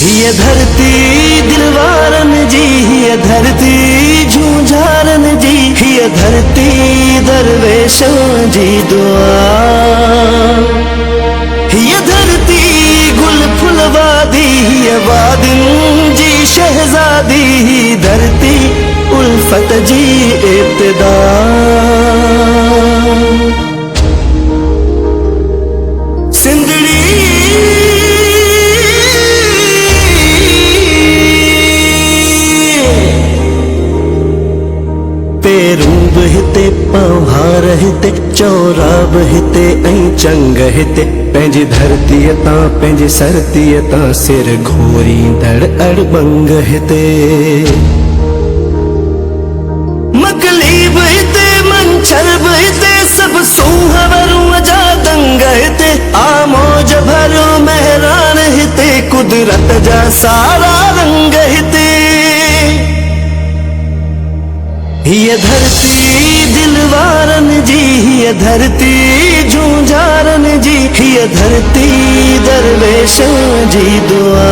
ये धरती दिलवारन जी, ये धरती झूझारन जी, ये धरती दरवेशों जी दुआ। ये धरती गुल फुलवादी, ये वादिन जी शहजादी, धरती उल्फत जी इब्तिदा। सिंदड़ी पेरूब हिते पहाड़ हिते चौराब हिते ऐं चंग हिते, पंहिंजी धरतीअ तां पंहिंजी सरतीअ तां सिर घोरींदड़ अड़बंग हिते। मकलीब हिते मंछर बि हिते, सभु सूंहवरूं जा दंग हिते, आमोज भरियो महरान हिते, कुदरत जा सारा रंग हिते। ये धरती दिलवारन जी, ये धरती झूझारन जी, ये धरती दरवेशों जी दुआ।